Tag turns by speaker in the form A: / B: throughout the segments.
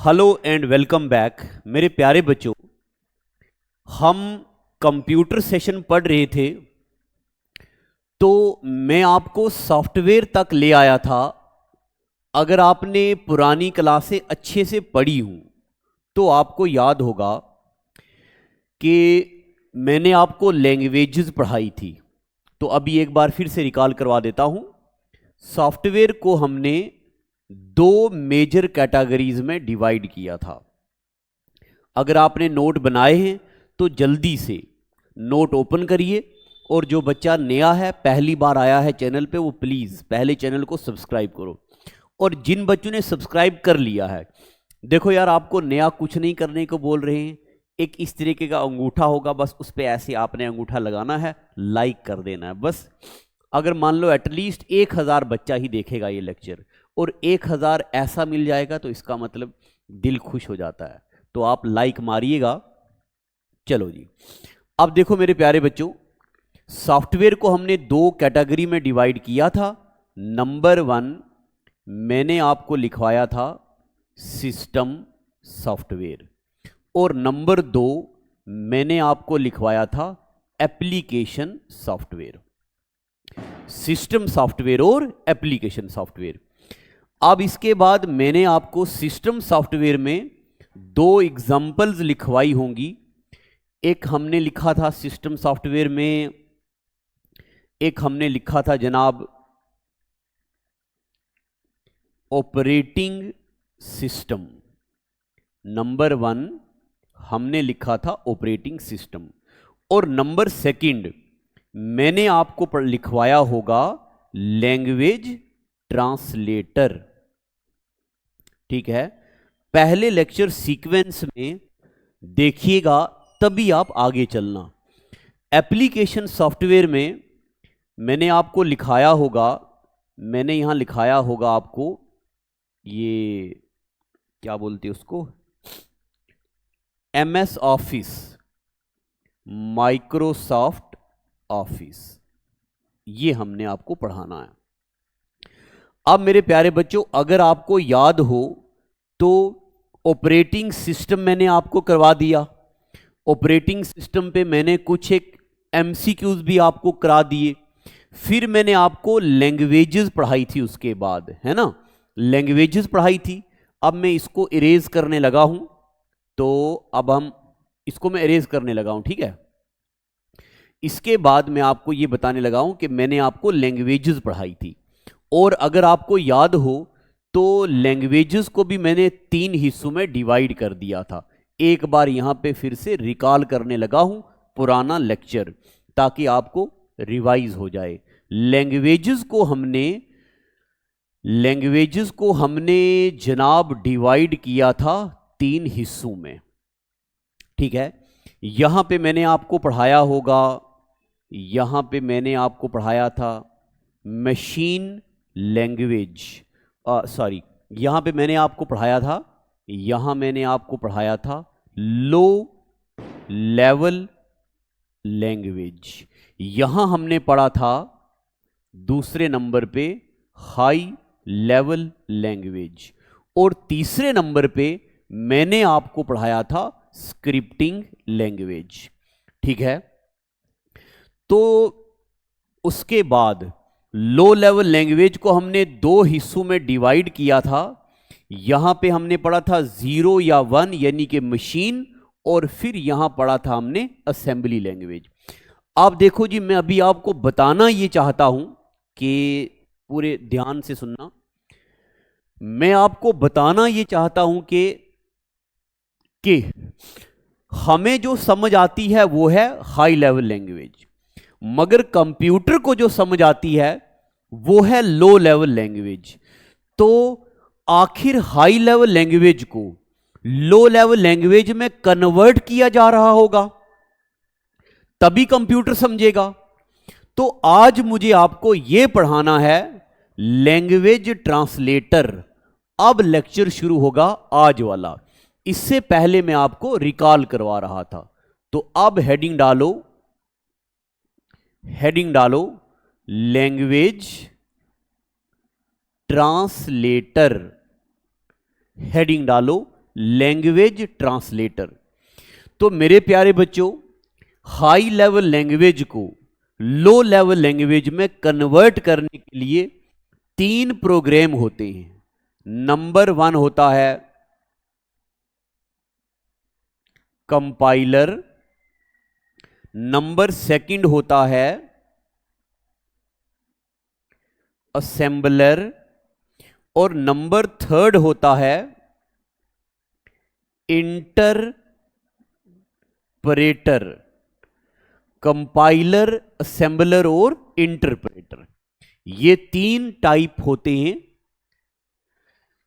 A: Hello and welcome back मेरे प्यारे बच्चों। हम कंप्यूटर सेशन पढ़ रहे थे तो मैं आपको सॉफ्टवेयर तक ले आया था। अगर आपने पुरानी क्लासें अच्छे से पढ़ी हूँ तो आपको याद होगा कि मैंने आपको लैंग्वेजेस पढ़ाई थी। तो अभी एक बार फिर से रिकॉल करवा देता हूँ। सॉफ्टवेयर को हमने दो मेजर कैटेगरीज में डिवाइड किया था। अगर आपने नोट बनाए हैं तो जल्दी से नोट ओपन करिए, और जो बच्चा नया है, पहली बार आया है चैनल पे, वो प्लीज़ पहले चैनल को सब्सक्राइब करो। और जिन बच्चों ने सब्सक्राइब कर लिया है, देखो यार, आपको नया कुछ नहीं करने को बोल रहे हैं। एक इस तरीके का अंगूठा होगा, बस उस पर ऐसे आपने अंगूठा लगाना है, लाइक कर देना है बस। अगर मान लो एटलीस्ट 1000 बच्चा ही देखेगा ये लेक्चर और 1000 ऐसा मिल जाएगा तो इसका मतलब दिल खुश हो जाता है। तो आप लाइक मारिएगा। चलो जी, अब देखो मेरे प्यारे बच्चों, सॉफ्टवेयर को हमने दो कैटेगरी में डिवाइड किया था। नंबर 1 मैंने आपको लिखवाया था सिस्टम सॉफ्टवेयर, और नंबर 2 मैंने आपको लिखवाया था एप्लीकेशन सॉफ्टवेयर। सिस्टम सॉफ्टवेयर और एप्लीकेशन सॉफ्टवेयर। अब इसके बाद मैंने आपको सिस्टम सॉफ्टवेयर में दो एग्जाम्पल्स लिखवाई होंगी। एक हमने लिखा था सिस्टम सॉफ्टवेयर में, एक हमने लिखा था जनाब ऑपरेटिंग सिस्टम। नंबर 1 हमने लिखा था ऑपरेटिंग सिस्टम, और नंबर 2 मैंने आपको लिखवाया होगा लैंग्वेज ट्रांसलेटर। ठीक है, पहले लेक्चर सीक्वेंस में देखिएगा तभी आप आगे चलना। एप्लीकेशन सॉफ्टवेयर में मैंने आपको लिखाया होगा, मैंने यहां लिखाया होगा आपको, ये क्या बोलते हैं उसको, MS ऑफिस, माइक्रोसॉफ्ट ऑफिस, ये हमने आपको पढ़ाना है। अब मेरे प्यारे बच्चों, अगर आपको याद हो तो ऑपरेटिंग सिस्टम मैंने आपको करवा दिया। ऑपरेटिंग सिस्टम पे मैंने कुछ एक MCQs भी आपको करा दिए। फिर मैंने आपको लैंग्वेजेस पढ़ाई थी उसके बाद, है ना, लैंग्वेजेस पढ़ाई थी। अब मैं इसको इरेज करने लगा हूं, तो अब हम इसको मैं इरेज करने लगा हूं, ठीक है। इसके बाद मैं आपको ये बताने लगा हूं कि मैंने आपको लैंग्वेजेस पढ़ाई थी। और अगर आपको याद हो तो लैंग्वेजेस को भी मैंने 3 हिस्सों में डिवाइड कर दिया था। एक बार यहां पे फिर से रिकॉल करने लगा हूं पुराना लेक्चर, ताकि आपको रिवाइज हो जाए। लैंग्वेजेस को हमने जनाब डिवाइड किया था 3 हिस्सों में। ठीक है, यहां पे मैंने आपको पढ़ाया होगा, यहां पे मैंने आपको पढ़ाया था मशीन लैंग्वेज, सॉरी, यहां पे मैंने आपको पढ़ाया था, यहां मैंने आपको पढ़ाया था लो लेवल लैंग्वेज। यहां हमने पढ़ा था दूसरे नंबर पे हाई लेवल लैंग्वेज, और तीसरे नंबर पे मैंने आपको पढ़ाया था स्क्रिप्टिंग लैंग्वेज। ठीक है, तो उसके बाद लो लेवल लैंग्वेज को हमने 2 हिस्सों में डिवाइड किया था। यहां पे हमने पढ़ा था 0 या 1 यानी कि मशीन, और फिर यहां पढ़ा था हमने असेंबली लैंग्वेज। आप देखो जी, मैं अभी आपको बताना ये चाहता हूं कि पूरे ध्यान से सुनना। मैं आपको बताना ये चाहता हूं कि हमें जो समझ आती है वो है हाई लेवल लैंग्वेज, मगर कंप्यूटर को जो समझ आती है वो है लो लेवल लैंग्वेज। तो आखिर हाई लेवल लैंग्वेज को लो लेवल लैंग्वेज में कन्वर्ट किया जा रहा होगा, तभी कंप्यूटर समझेगा। तो आज मुझे आपको यह पढ़ाना है लैंग्वेज ट्रांसलेटर। अब लेक्चर शुरू होगा आज वाला, इससे पहले मैं आपको रिकॉल करवा रहा था। तो अब हेडिंग डालो लैंग्वेज ट्रांसलेटर, हेडिंग डालो लैंग्वेज ट्रांसलेटर। तो मेरे प्यारे बच्चों, हाई लेवल लैंग्वेज को लो लेवल लैंग्वेज में कन्वर्ट करने के लिए 3 प्रोग्राम होते हैं। नंबर 1 होता है कंपाइलर, नंबर 2 होता है असेंबलर और नंबर 3 होता है इंटरप्रेटर। कंपाइलर, असेंबलर और इंटरप्रेटर, ये 3 टाइप होते हैं,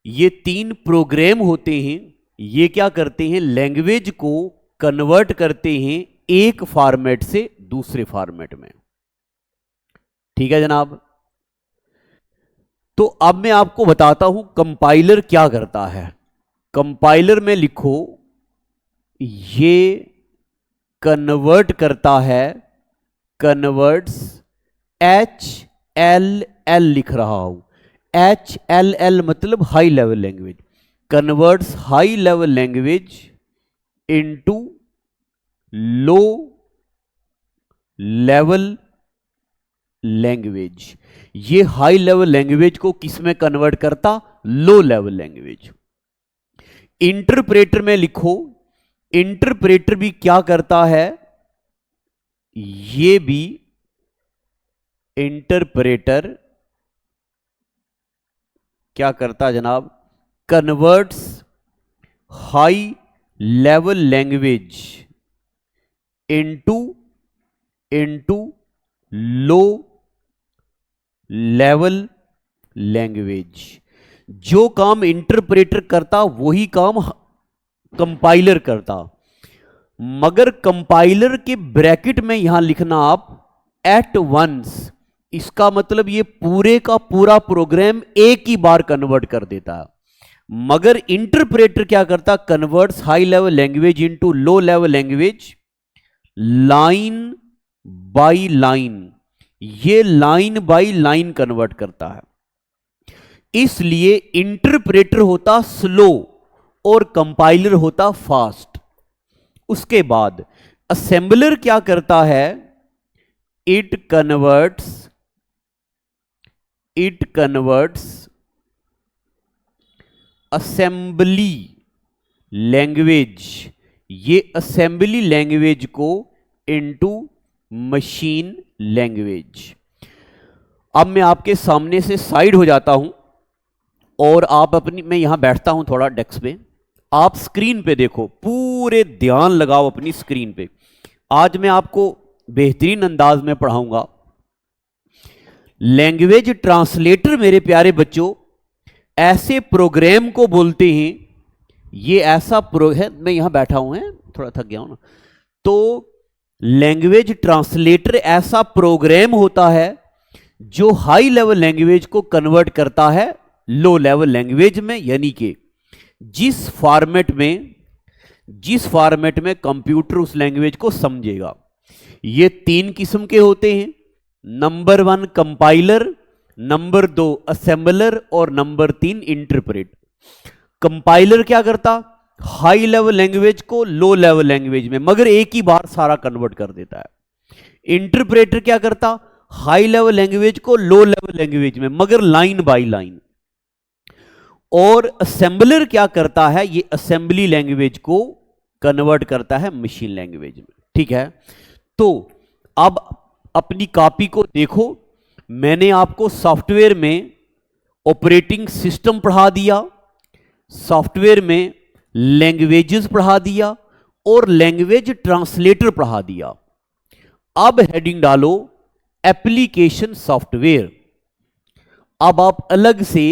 A: ये 3 प्रोग्राम होते हैं। ये क्या करते हैं? लैंग्वेज को कन्वर्ट करते हैं एक फॉर्मेट से दूसरे फॉर्मेट में। ठीक है जनाब। तो अब मैं आपको बताता हूं कंपाइलर क्या करता है। कंपाइलर में लिखो, ये कन्वर्ट करता है, कन्वर्ट्स HLL लिख रहा हूं। HLL मतलब high level language, converts high level language into low level language. ये हाई लेवल लैंग्वेज को किस में कन्वर्ट करता? Low level language. इंटरप्रेटर में लिखो, इंटरप्रेटर भी क्या करता है? ये भी इंटरप्रेटर क्या करता जनाब? Converts high level language into low level language. जो काम इंटरप्रेटर करता वही काम कंपाइलर करता, मगर कंपाइलर के ब्रैकेट में यहां लिखना आप एट वंस। इसका मतलब ये पूरे का पूरा प्रोग्राम एक ही बार कन्वर्ट कर देता है। मगर इंटरप्रेटर क्या करता? Converts high level language into low level language line by line. ये लाइन बाय लाइन कन्वर्ट करता है, इसलिए इंटरप्रेटर होता स्लो और कंपाइलर होता फास्ट। उसके बाद असेंबलर क्या करता है? इट कन्वर्ट्स असेंबली लैंग्वेज, ये असेंबली लैंग्वेज को इनटू मशीन लैंग्वेज। अब मैं आपके सामने से साइड हो जाता हूं और आप अपनी, मैं यहां बैठता हूं थोड़ा डेस्क पे, आप स्क्रीन पे देखो, पूरे ध्यान लगाओ अपनी स्क्रीन पे। आज मैं आपको बेहतरीन अंदाज में पढ़ाऊंगा। लैंग्वेज ट्रांसलेटर मेरे प्यारे बच्चों ऐसे प्रोग्राम को बोलते हैं, ये ऐसा है, मैं यहां बैठा हूं, है थोड़ा थक गया हूं ना, तो लैंग्वेज ट्रांसलेटर ऐसा प्रोग्राम होता है जो हाई लेवल लैंग्वेज को कन्वर्ट करता है लो लेवल लैंग्वेज में। यानी कि जिस फॉर्मेट में कंप्यूटर उस लैंग्वेज को समझेगा। ये 3 किस्म के होते हैं। नंबर 1 कंपाइलर, नंबर 2 असेंबलर और नंबर 3 इंटरप्रेटर। कंपाइलर क्या करता? हाई लेवल लैंग्वेज को लो लेवल लैंग्वेज में, मगर एक ही बार सारा कन्वर्ट कर देता है। इंटरप्रेटर क्या करता? हाई लेवल लैंग्वेज को लो लेवल लैंग्वेज में, मगर लाइन बाय लाइन। और असेंबलर क्या करता है? ये असेंबली लैंग्वेज को कन्वर्ट करता है मशीन लैंग्वेज में। ठीक है, तो अब अपनी कॉपी को देखो, मैंने आपको सॉफ्टवेयर में ऑपरेटिंग सिस्टम पढ़ा दिया, सॉफ्टवेयर में लैंग्वेजेस पढ़ा दिया और लैंग्वेज ट्रांसलेटर पढ़ा दिया। अब हेडिंग डालो एप्लीकेशन सॉफ्टवेयर। अब आप अलग से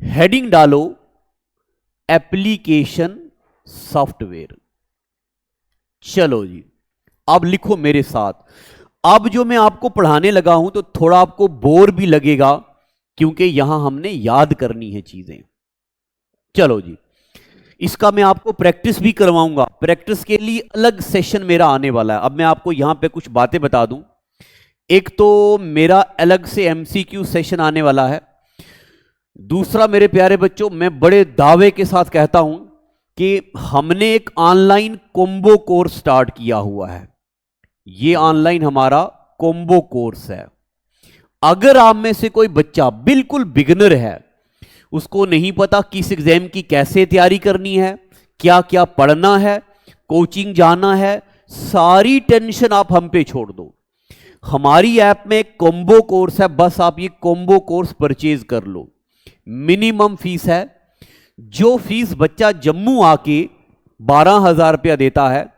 A: हेडिंग डालो एप्लीकेशन सॉफ्टवेयर। चलो जी, अब लिखो मेरे साथ। अब जो मैं आपको पढ़ाने लगा हूं तो थोड़ा आपको बोर भी लगेगा, क्योंकि यहां हमने याद करनी है चीजें। चलो जी, इसका मैं आपको प्रैक्टिस भी करवाऊंगा। प्रैक्टिस के लिए अलग सेशन मेरा आने वाला है। अब मैं आपको यहां पे कुछ बातें बता दूं। एक तो मेरा अलग से एमसीक्यू सेशन आने वाला है। दूसरा मेरे प्यारे बच्चों, मैं बड़े दावे के साथ कहता हूं कि हमने एक ऑनलाइन कॉम्बो कोर्स स्टार्ट किया हुआ है। ये ऑनलाइन हमारा कॉम्बो कोर्स है। अगर आप में से कोई बच्चा बिल्कुल बिगिनर है, उसको नहीं पता किस एग्जाम की कैसे तैयारी करनी है, क्या क्या पढ़ना है, कोचिंग जाना है, सारी टेंशन आप हम पे छोड़ दो। हमारी ऐप में एक कॉम्बो कोर्स है, बस आप ये कॉम्बो कोर्स परचेज कर लो। मिनिमम फीस है। जो फीस बच्चा जम्मू आके 12,000 रुपया देता है,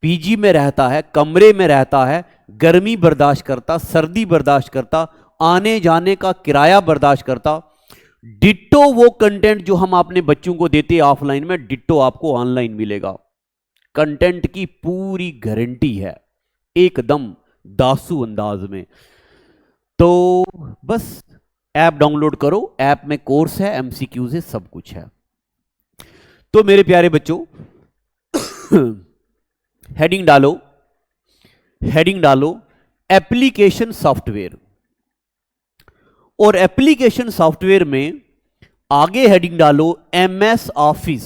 A: पीजी में रहता है, कमरे में रहता है, गर्मी बर्दाश्त करता, सर्दी बर्दाश्त करता, आने जाने का किराया बर्दाश्त करता, डिट्टो वो कंटेंट जो हम अपने बच्चों को देते हैं ऑफलाइन में, डिट्टो आपको ऑनलाइन मिलेगा। कंटेंट की पूरी गारंटी है, एकदम दासू अंदाज में। तो बस ऐप डाउनलोड करो, ऐप में कोर्स है, एमसीक्यूज है, सब कुछ है। तो मेरे प्यारे बच्चों हेडिंग डालो एप्लीकेशन सॉफ्टवेयर। और एप्लीकेशन सॉफ्टवेयर में आगे हेडिंग डालो एमएस ऑफिस।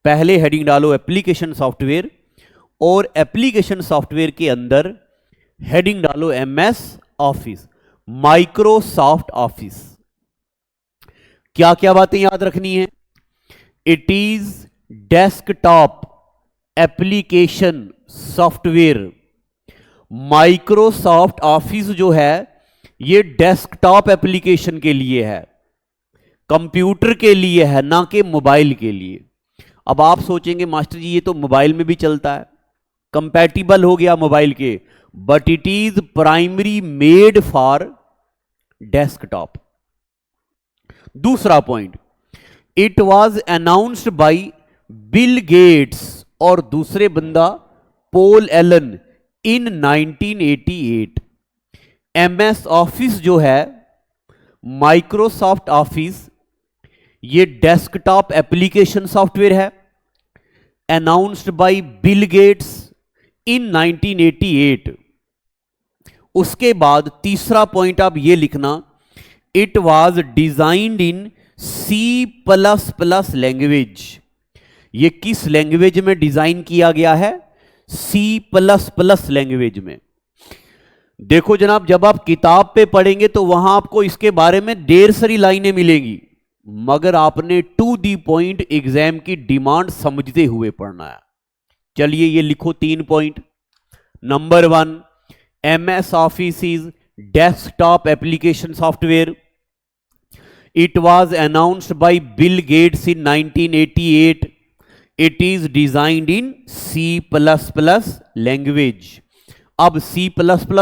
A: पहले हेडिंग डालो एप्लीकेशन सॉफ्टवेयर, और एप्लीकेशन सॉफ्टवेयर के अंदर हेडिंग डालो एमएस ऑफिस, माइक्रोसॉफ्ट ऑफिस। क्या क्या बातें याद रखनी है? It is desktop application software. Microsoft office जो है ये डेस्कटॉप एप्लीकेशन के लिए है, कंप्यूटर के लिए है, ना कि मोबाइल के लिए। अब आप सोचेंगे मास्टर जी ये तो मोबाइल में भी चलता है, कंपैटिबल हो गया मोबाइल के, but it is primary made for desktop. दूसरा point, it was announced by Bill Gates और दूसरे बंदा Paul Allen in 1988। MS Office जो है, माइक्रोसॉफ्ट ऑफिस, ये डेस्कटॉप एप्लीकेशन सॉफ्टवेयर है, announced by Bill Gates in 1988। उसके बाद तीसरा पॉइंट आप ये लिखना, it was designed in C++ language. ये किस लैंग्वेज में डिजाइन किया गया है? C++ लैंग्वेज में। देखो जनाब, जब आप किताब पे पढ़ेंगे तो वहां आपको इसके बारे में ढेर सारी लाइनें मिलेंगी, मगर आपने टू दी पॉइंट एग्जाम की डिमांड समझते हुए पढ़ना है। चलिए ये लिखो 3 point. Number 1, MS office is desktop application software. It was announced by Bill Gates in 1988। It is designed in C++ language. अब C++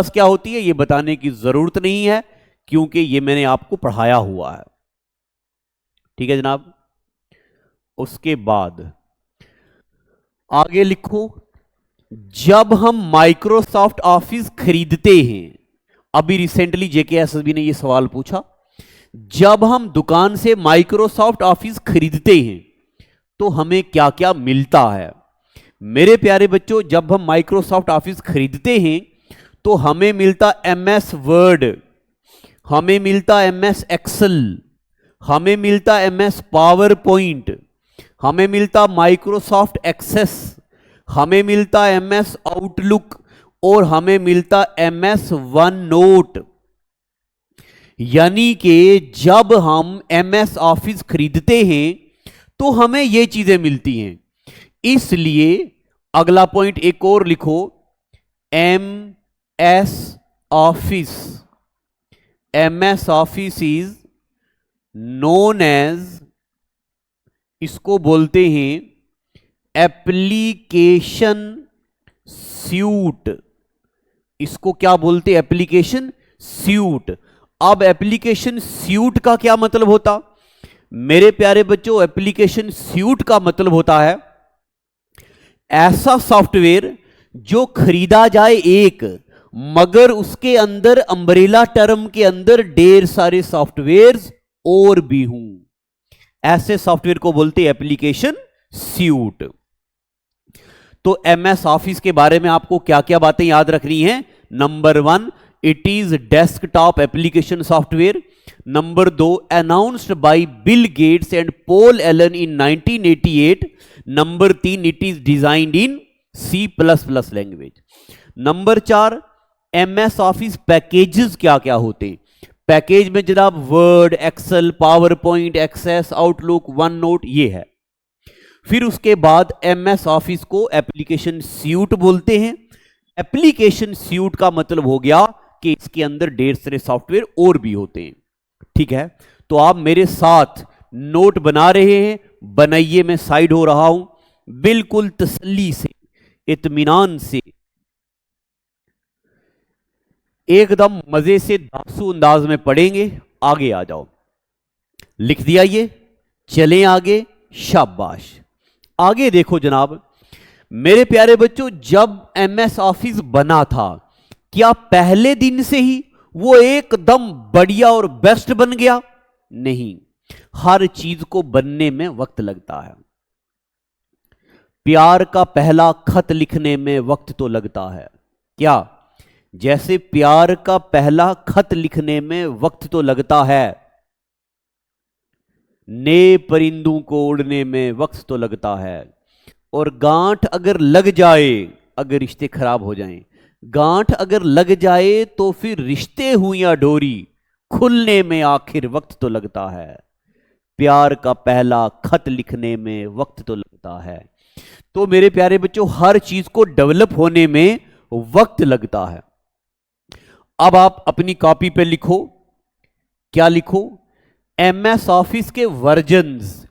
A: क्या होती है ये बताने की जरूरत नहीं है, क्योंकि ये मैंने आपको पढ़ाया हुआ है। ठीक है जनाब। उसके बाद आगे लिखो, जब हम माइक्रोसॉफ्ट ऑफिस खरीदते हैं, अभी रिसेंटली जेकेएसएसबी ने ये सवाल पूछा, जब हम दुकान से माइक्रोसॉफ्ट ऑफिस खरीदते हैं तो हमें क्या क्या मिलता है? मेरे प्यारे बच्चों, जब हम माइक्रोसॉफ्ट ऑफिस खरीदते हैं तो हमें मिलता एमएस वर्ड, हमें मिलता एमएस एक्सेल, हमें मिलता एमएस पावर पॉइंट, हमें मिलता माइक्रोसॉफ्ट एक्सेस, हमें मिलता एमएस आउटलुक, और हमें मिलता एमएस वन नोट। यानी कि जब हम एमएस ऑफिस खरीदते हैं तो हमें ये चीजें मिलती हैं। इसलिए अगला पॉइंट एक और लिखो, MS office. MS office is known as, इसको बोलते हैं एप्लीकेशन सूट। इसको क्या बोलते हैं? Application suite. अब एप्लीकेशन सूट का क्या मतलब होता? मेरे प्यारे बच्चों, एप्लीकेशन सूट का मतलब होता है ऐसा सॉफ्टवेयर जो खरीदा जाए एक, मगर उसके अंदर अम्ब्रेला टर्म के अंदर ढेर सारे सॉफ्टवेयर्स और भी हों। ऐसे सॉफ्टवेयर को बोलते हैं एप्लीकेशन सूट। तो एमएस ऑफिस के बारे में आपको क्या क्या बातें याद रखनी है? Number 1, it is desktop application software. Number 2, announced by Bill Gates and Paul Allen in 1988। Number 3, it is designed in C++ language. Number 4, MS office packages क्या क्या होते हैं? पैकेज में जनाब word, excel, power point, access, outlook, one note, ये है। फिर उसके बाद MS ऑफिस को एप्लीकेशन स्यूट बोलते हैं। एप्लीकेशन स्यूट का मतलब हो गया कि इसके अंदर ढेर सारे सॉफ्टवेयर और भी होते हैं। ठीक है, तो आप मेरे साथ नोट बना रहे हैं, बनाइए, मैं साइड हो रहा हूं, बिल्कुल तसल्ली से, इत्मीनान से, एकदम मजे से दासू अंदाज में पढ़ेंगे। आगे आ जाओ, लिख दिया ये, चलें आगे, शाबाश। आगे देखो जनाब, मेरे प्यारे बच्चों, जब MS ऑफिस बना था, क्या पहले दिन से ही वो एकदम बढ़िया और बेस्ट बन गया? नहीं, हर चीज को बनने में वक्त लगता है। प्यार का पहला खत लिखने में वक्त तो लगता है, क्या? जैसे प्यार का पहला खत लिखने में वक्त तो लगता है, नए परिंदों को उड़ने में वक्त तो लगता है। और गांठ अगर लग जाए, अगर रिश्ते खराब हो जाएं, गांठ अगर लग जाए तो फिर रिश्ते हुई या डोरी खुलने में आखिर वक्त तो लगता है। प्यार का पहला खत लिखने में वक्त तो लगता है। तो मेरे प्यारे बच्चों, हर चीज को डेवलप होने में वक्त लगता है। अब आप अपनी कॉपी पे लिखो, क्या लिखो? MS ऑफिस के वर्जन्स।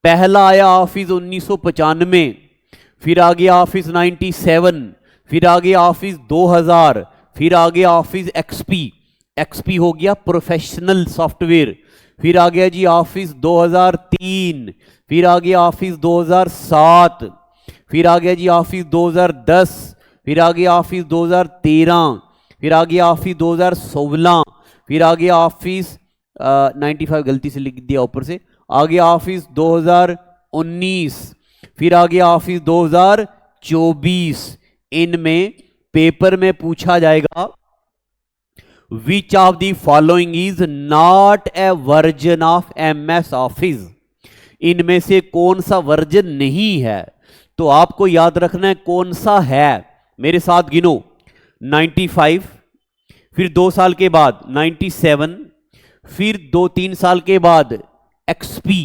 A: पहला आया ऑफिस 1995, फिर आ गया ऑफिस 97, फिर आ गया ऑफिस 2000, फिर आ गया ऑफिस XP हो गया प्रोफेशनल सॉफ्टवेयर, फिर आ गया जी ऑफिस 2003, फिर आ गया ऑफिस 2007, फिर आ गया जी ऑफिस 2010, फिर आ गया ऑफिस 2013, फिर आ गया ऑफिस 2016, फिर आ गया ऑफिस 95 गलती से लिख दिया ऊपर से, आ गया ऑफिस 2019, फिर आ गया ऑफिस 2024। इनमें पेपर में पूछा जाएगा विच of the following is not a version of MS office. इनमें से कौन सा वर्जन नहीं है? तो आपको याद रखना है कौन सा है। मेरे साथ गिनो, 95, फिर 2 साल के बाद 97, फिर 2-3 साल के बाद XP,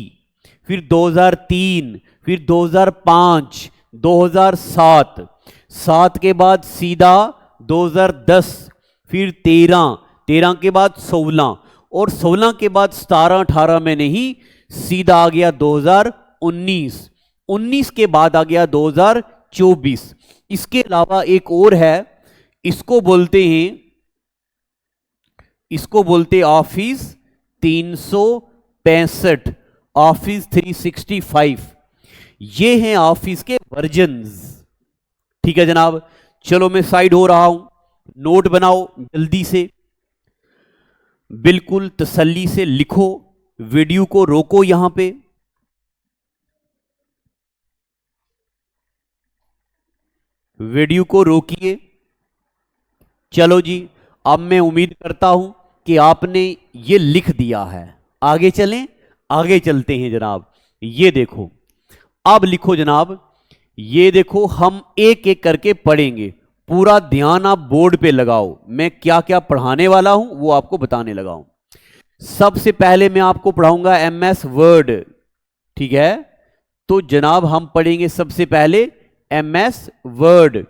A: फिर 2003, फिर 2005, 2007, 7 के बाद सीधा 2010, फिर 13 के बाद 16, और 16 के बाद 17-18 में नहीं, सीधा आ गया 2019, 19 के बाद आ गया 2024। इसके अलावा एक और है, इसको बोलते ऑफिस 365, ऑफिस 365। ये हैं ऑफिस के वर्जन्स। ठीक है जनाब, चलो मैं साइड हो रहा हूं, नोट बनाओ जल्दी से, बिल्कुल तसल्ली से लिखो, वीडियो को रोको यहां पे, वीडियो को रोकिए। चलो जी, अब मैं उम्मीद करता हूं कि आपने ये लिख दिया है। आगे चलें, आगे चलते हैं जनाब। ये देखो, अब लिखो जनाब, ये देखो, हम एक एक करके पढ़ेंगे। पूरा ध्यान आप बोर्ड पे लगाओ, मैं क्या क्या पढ़ाने वाला हूं वो आपको बताने लगा हूं। सबसे पहले मैं आपको पढ़ाऊंगा MS वर्ड। ठीक है, तो जनाब हम पढ़ेंगे सबसे पहले MS वर्ड,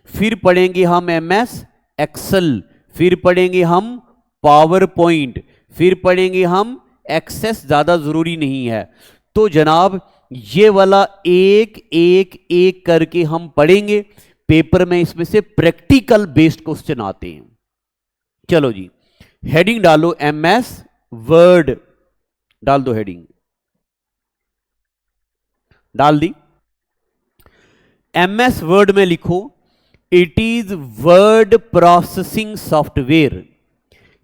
A: फिर पढ़ेंगे हम MS एक्सेल, फिर पढ़ेंगे हम पावर पॉइंट, फिर पढ़ेंगे हम एक्सेस, ज्यादा जरूरी नहीं है। तो जनाब ये वाला एक एक एक करके हम पढ़ेंगे। पेपर में इसमें से प्रैक्टिकल बेस्ड क्वेश्चन आते हैं। चलो जी, हेडिंग डालो, MS वर्ड डाल दो, हेडिंग डाल दी। MS वर्ड में लिखो, it is word processing software.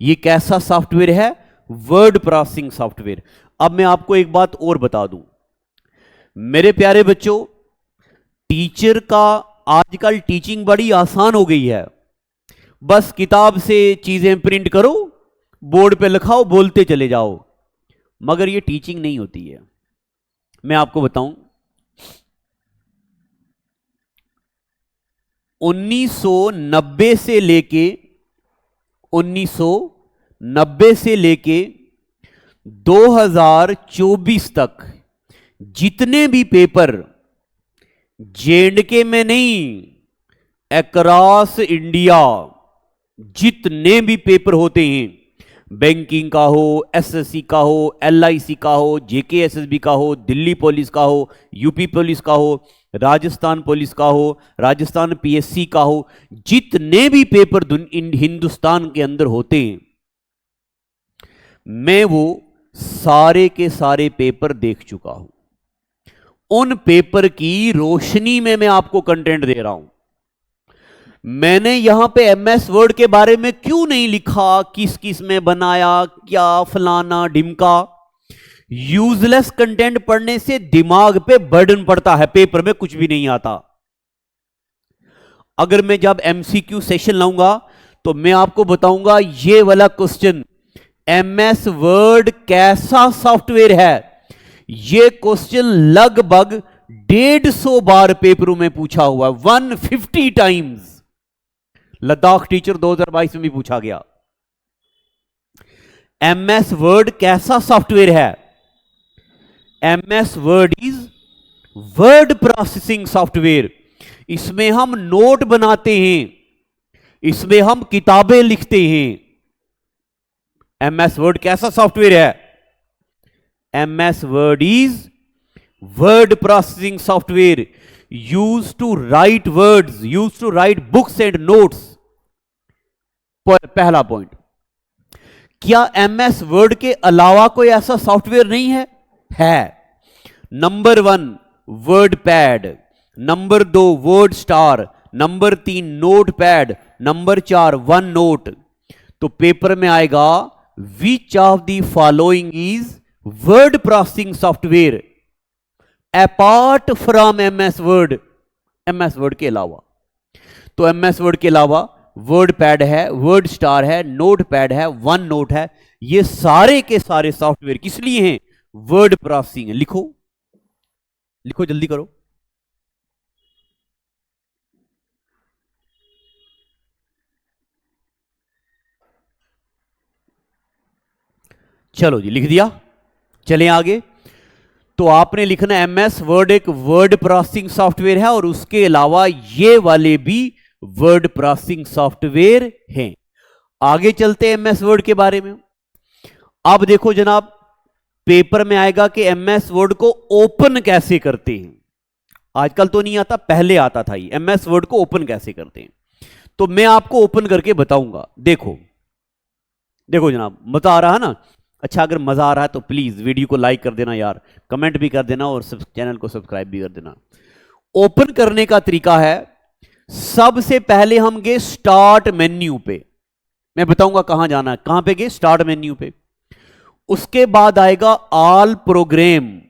A: ये कैसा सॉफ्टवेयर है? Word processing software. अब मैं आपको एक बात और बता दूं, मेरे प्यारे बच्चों, टीचर का आजकल टीचिंग बड़ी आसान हो गई है। बस किताब से चीजें प्रिंट करो, बोर्ड पे लिखाओ, बोलते चले जाओ, मगर ये टीचिंग नहीं होती है। मैं आपको बताऊं, 1990 से लेके 1990 से लेके 2024 तक जितने भी पेपर जेएंडके में नहीं, अक्रॉस इंडिया जितने भी पेपर होते हैं, बैंकिंग का हो, एसएससी का हो, एलआईसी का हो, जेकेएसएसबी का हो, दिल्ली पुलिस का हो, यूपी पुलिस का हो, राजस्थान पुलिस का हो, राजस्थान पीएससी का हो, जितने भी पेपर हिंदुस्तान के अंदर होते हैं, मैं वो सारे के सारे पेपर देख चुका हूं। उन पेपर की रोशनी में मैं आपको कंटेंट दे रहा हूं। मैंने यहां पे एमएस वर्ड के बारे में क्यों नहीं लिखा, किस किस में बनाया, क्या फलाना ढिमका। यूजलेस कंटेंट पढ़ने से दिमाग पे बर्डन पड़ता है, पेपर में कुछ भी नहीं आता। अगर मैं जब एमसीक्यू सेशन लाऊंगा तो मैं आपको बताऊंगा ये वाला क्वेश्चन, एमएस वर्ड कैसा सॉफ्टवेयर है, ये क्वेश्चन लगभग 150 बार पेपरों में पूछा हुआ, 150 टाइम्स। लद्दाख टीचर 2022 में भी पूछा गया। एमएस वर्ड कैसा सॉफ्टवेयर है? MS word is word processing software. इसमें हम नोट बनाते हैं, इसमें हम किताबें लिखते हैं। एमएस वर्ड कैसा सॉफ्टवेयर है? MS word is word processing software use to write words, use to write books and notes. पहला पॉइंट, क्या एमएस वर्ड के अलावा कोई ऐसा सॉफ्टवेयर नहीं है? है। Number 1 word pad, number 2 word star, number 3 note pad, number 4 one note. तो पेपर में आएगा which of the following is word processing software apart from MS word, MS word के अलावा। तो एमएस वर्ड के अलावा वर्ड पैड है, word star है, नोट पैड है, वन नोट है। ये सारे के सारे सॉफ्टवेयर किस लिए हैं? वर्ड प्रोसेसिंग है। लिखो लिखो, जल्दी करो। चलो जी, लिख दिया। चलें आगे। तो आपने लिखना एमएस वर्ड एक वर्ड प्रोसेसिंग सॉफ्टवेयर है और उसके अलावा ये वाले भी वर्ड प्रोसेसिंग सॉफ्टवेयर हैं। आगे चलते हैं एमएस वर्ड के बारे में। अब देखो जनाब, पेपर में आएगा कि एमएस वर्ड को ओपन कैसे करते हैं। आजकल तो नहीं आता, पहले आता था। ये एमएस वर्ड को ओपन कैसे करते हैं, तो मैं आपको ओपन करके बताऊंगा। देखो देखो जनाब, मजा आ रहा है ना? अच्छा, अगर मजा आ रहा है तो प्लीज वीडियो को लाइक कर देना यार, कमेंट भी कर देना और चैनल को सब्सक्राइब भी कर देना। ओपन करने का तरीका है, सबसे पहले हम गए स्टार्ट मेन्यू पे। मैं बताऊंगा कहां जाना है। कहां पे गए? स्टार्ट मेन्यू पे। उसके बाद आएगा ऑल प्रोग्राम,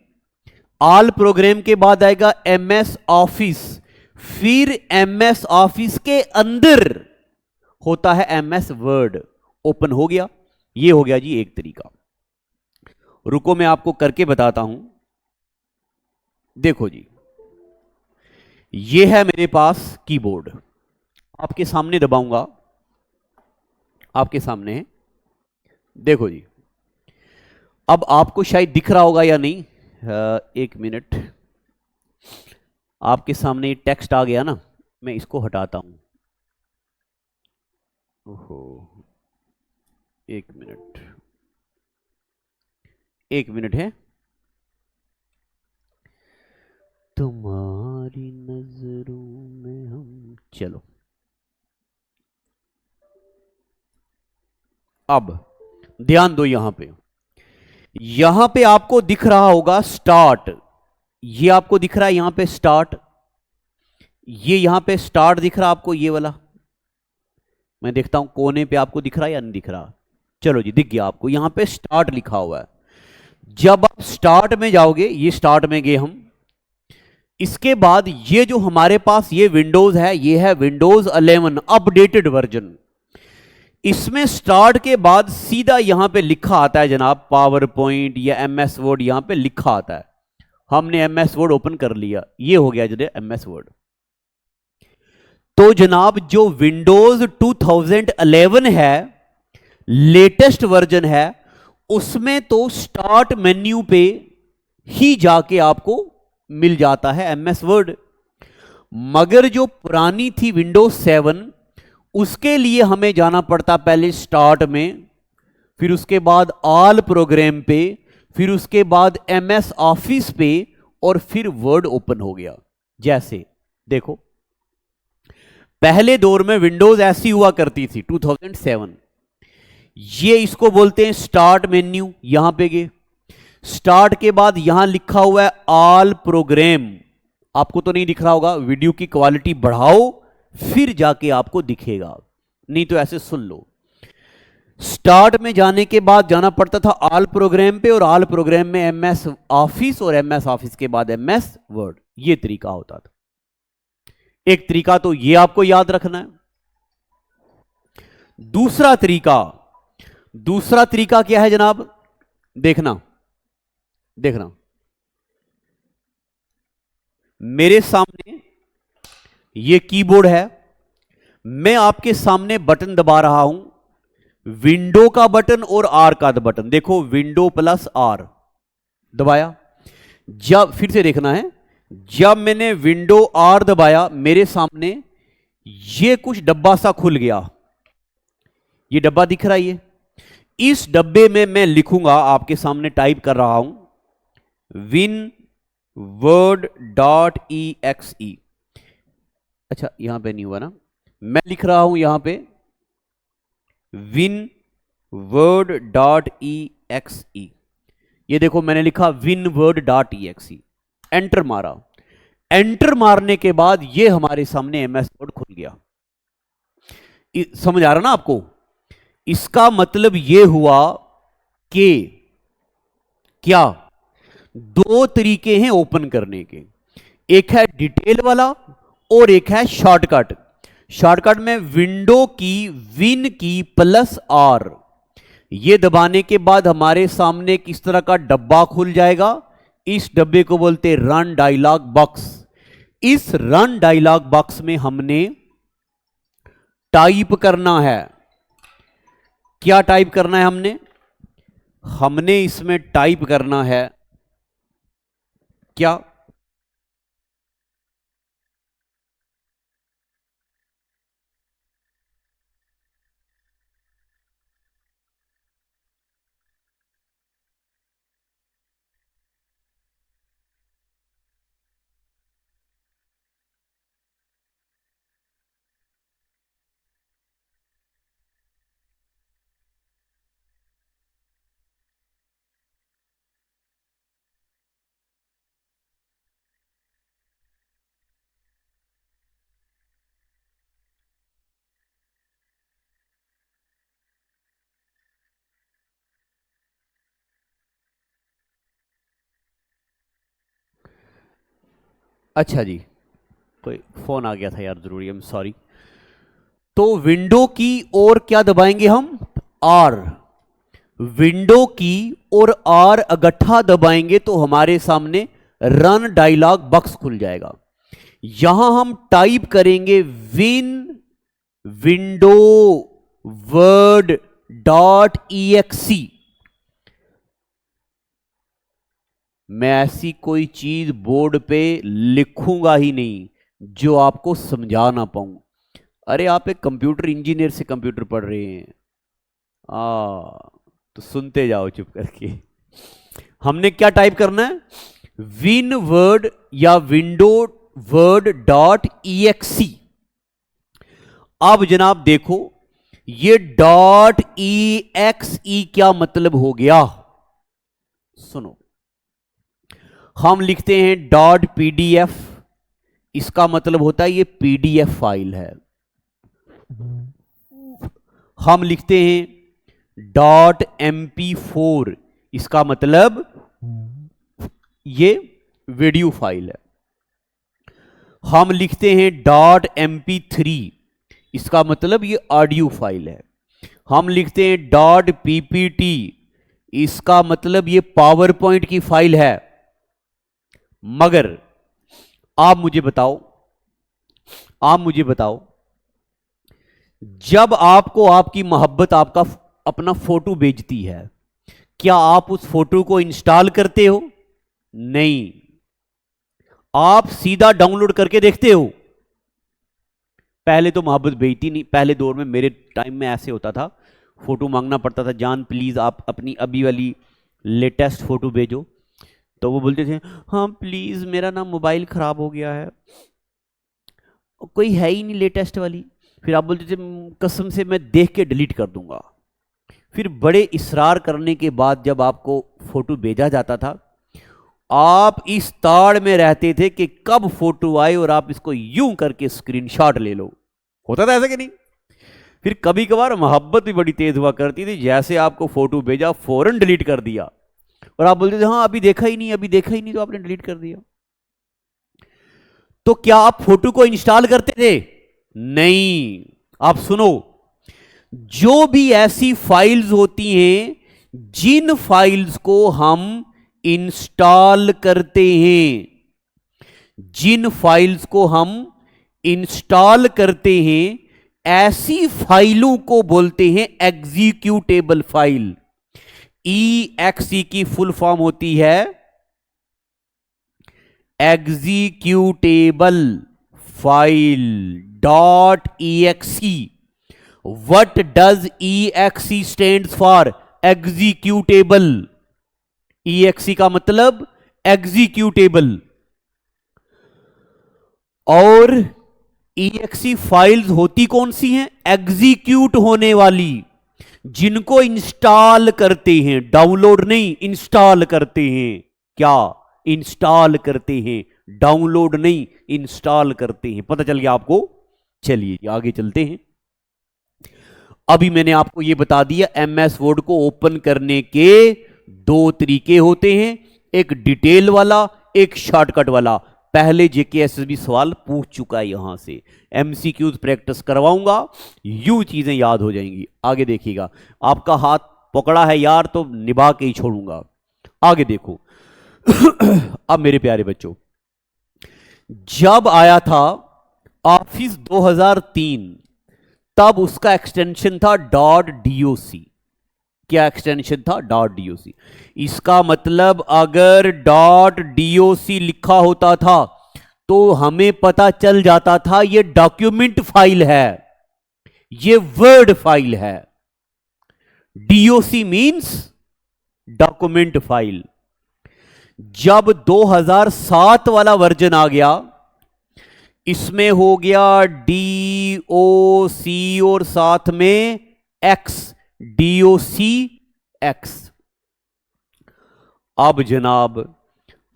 A: ऑल प्रोग्राम के बाद आएगा एमएस ऑफिस, फिर एमएस ऑफिस के अंदर होता है एमएस वर्ड। ओपन हो गया। ये हो गया जी एक तरीका। रुको मैं आपको करके बताता हूं। देखो जी, ये है मेरे पास कीबोर्ड, आपके सामने दबाऊंगा, आपके सामने है। देखो जी, अब आपको शायद दिख रहा होगा या नहीं, एक मिनट। आपके सामने टेक्स्ट आ गया ना, मैं इसको हटाता हूं। ओहो, एक मिनट, एक मिनट है। तुम्हारी नजरों में हम, चलो अब ध्यान दो। यहां पे आपको दिख रहा होगा स्टार्ट, ये आपको दिख रहा है यहां पे स्टार्ट, ये यहां पे स्टार्ट दिख रहा आपको, ये वाला। मैं देखता हूं कोने पे आपको दिख रहा है या नहीं दिख रहा। चलो जी, दिख गया आपको, यहां पे स्टार्ट लिखा हुआ है। जब आप स्टार्ट में जाओगे, ये स्टार्ट में गए हम, इसके बाद ये जो हमारे पास ये विंडोज है, ये है विंडोज 11 अपडेटेड वर्जन। इसमें स्टार्ट के बाद सीधा यहां पे लिखा आता है जनाब, पावर पॉइंट या एमएस वर्ड यहां पे लिखा आता है। हमने एमएस वर्ड ओपन कर लिया, ये हो गया जो एमएस वर्ड। तो जनाब जो विंडोज 2011 है, लेटेस्ट वर्जन है, उसमें तो स्टार्ट मेन्यू पे ही जाके आपको मिल जाता है एमएस वर्ड। मगर जो पुरानी थी विंडोज 7, उसके लिए हमें जाना पड़ता पहले स्टार्ट में, फिर उसके बाद ऑल प्रोग्राम पे, फिर उसके बाद एमएस ऑफिस पे, और फिर वर्ड ओपन हो गया। जैसे देखो, पहले दौर में विंडोज ऐसी हुआ करती थी 2007। ये इसको बोलते हैं स्टार्ट मेन्यू। यहां पे गए, स्टार्ट के बाद यहां लिखा हुआ है ऑल प्रोग्राम। आपको तो नहीं दिख रहा होगा, वीडियो की क्वालिटी बढ़ाओ फिर जाके आपको दिखेगा, नहीं तो ऐसे सुन लो। स्टार्ट में जाने के बाद जाना पड़ता था ऑल प्रोग्राम पे, और ऑल प्रोग्राम में एमएस ऑफिस, और एमएस ऑफिस के बाद एमएस वर्ड। ये तरीका होता था। एक तरीका तो ये आपको याद रखना है। दूसरा तरीका क्या है जनाब? देखना मेरे सामने ये कीबोर्ड है, मैं आपके सामने बटन दबा रहा हूं, विंडो का बटन और आर का बटन। देखो, विंडो प्लस आर दबाया। जब फिर से देखना है, जब मैंने विंडो आर दबाया, मेरे सामने ये कुछ डब्बा सा खुल गया। ये डब्बा दिख रहा है, ये इस डब्बे में मैं लिखूंगा, आपके सामने टाइप कर रहा हूं, winword.exe। अच्छा, यहां पे नहीं हुआ ना, मैं लिख रहा हूं यहां पे winword.exe। ये देखो, मैंने लिखा winword.exe, एंटर मारा। एंटर मारने के बाद ये हमारे सामने एमएस वर्ड खुल गया। समझ आ रहा ना आपको? इसका मतलब ये हुआ कि क्या, दो तरीके हैं ओपन करने के, एक है डिटेल वाला और एक है शॉर्टकट। शॉर्टकट में विंडो की विन की प्लस आर, ये दबाने के बाद हमारे सामने किस तरह का डब्बा खुल जाएगा। इस डब्बे को बोलते रन डायलॉग बॉक्स। इस रन डायलॉग बॉक्स में हमने टाइप करना है। क्या टाइप करना है हमने इसमें टाइप करना है क्या? अच्छा जी, कोई फोन आ गया था यार, जरूरी, आई एम सॉरी। तो विंडो की और क्या दबाएंगे हम? आर। विंडो की और आर इकट्ठा दबाएंगे तो हमारे सामने रन डायलॉग बॉक्स खुल जाएगा। यहां हम टाइप करेंगे विंडो वर्ड डॉट EXE। मैं ऐसी कोई चीज बोर्ड पे लिखूंगा ही नहीं जो आपको समझा ना पाऊं। अरे आप एक कंप्यूटर इंजीनियर से कंप्यूटर पढ़ रहे हैं, तो सुनते जाओ चुप करके। हमने क्या टाइप करना है? विन वर्ड या विंडो वर्ड डॉट EXE। अब जनाब देखो, ये डॉट EXE क्या मतलब हो गया? सुनो, हम लिखते हैं डॉट PDF, इसका मतलब होता है ये PDF फाइल है। हम लिखते हैं डॉट MP4, इसका मतलब ये वीडियो फाइल है। हम लिखते हैं डॉट MP3, इसका मतलब ये ऑडियो फाइल है। हम लिखते हैं डॉट पीपीटी, इसका मतलब ये पावर पॉइंट की फाइल है। मगर आप मुझे बताओ, जब आपको आपकी मोहब्बत आपका अपना फोटो भेजती है, क्या आप उस फोटो को इंस्टॉल करते हो? नहीं, आप सीधा डाउनलोड करके देखते हो। पहले तो मोहब्बत भेजती नहीं, पहले दौर में मेरे टाइम में ऐसे होता था, फोटो मांगना पड़ता था, जान प्लीज आप अपनी अभी वाली लेटेस्ट फोटो भेजो। तो वो बोलते थे हाँ प्लीज मेरा ना मोबाइल खराब हो गया है, कोई है ही नहीं लेटेस्ट वाली। फिर आप बोलते थे कसम से मैं देख के डिलीट कर दूंगा। फिर बड़े इसरार करने के बाद जब आपको फोटो भेजा जाता था, आप इस ताड़ में रहते थे कि कब फोटो आए और आप इसको यूं करके स्क्रीनशॉट ले लो। होता था ऐसा कि नहीं? फिर कभी कभार मोहब्बत भी बड़ी तेज हुआ करती थी, जैसे आपको फोटो भेजा फौरन डिलीट कर दिया, और आप बोलते थे हाँ अभी देखा ही नहीं, तो आपने डिलीट कर दिया। तो क्या आप फोटो को इंस्टॉल करते थे? नहीं। आप सुनो, जो भी ऐसी फाइल्स होती हैं जिन फाइल्स को हम इंस्टॉल करते हैं, ऐसी फाइलों को बोलते हैं एग्जीक्यूटेबल फाइल। EXE की फुल फॉर्म होती है executable file .exe। What does EXE stands for? Executable. EXE का मतलब एग्जीक्यूटेबल। और EXE फाइल्स होती कौन सी हैं? एग्जीक्यूट होने वाली, जिनको इंस्टॉल करते हैं, डाउनलोड नहीं, इंस्टॉल करते हैं। क्या? इंस्टॉल करते हैं, डाउनलोड नहीं, इंस्टॉल करते हैं। पता चल गया आपको? चलिए आगे चलते हैं। अभी मैंने आपको यह बता दिया MS वर्ड को ओपन करने के दो तरीके होते हैं, एक डिटेल वाला, एक शॉर्टकट वाला। पहले JKSSB सवाल पूछ चुका है, यहां से MCQs प्रैक्टिस करवाऊंगा, यूं चीजें याद हो जाएंगी। आगे देखिएगा, आपका हाथ पकड़ा है यार तो निभा के ही छोड़ूंगा। आगे देखो अब मेरे प्यारे बच्चों, जब आया था ऑफिस 2003, तब उसका एक्सटेंशन था .doc। क्या एक्सटेंशन था? .doc। इसका मतलब अगर .doc लिखा होता था तो हमें पता चल जाता था ये डॉक्यूमेंट फाइल है, ये वर्ड फाइल है। DOC means document file. जब 2007 वाला वर्जन आ गया, इसमें हो गया DOC और साथ में X, DOCX। अब जनाब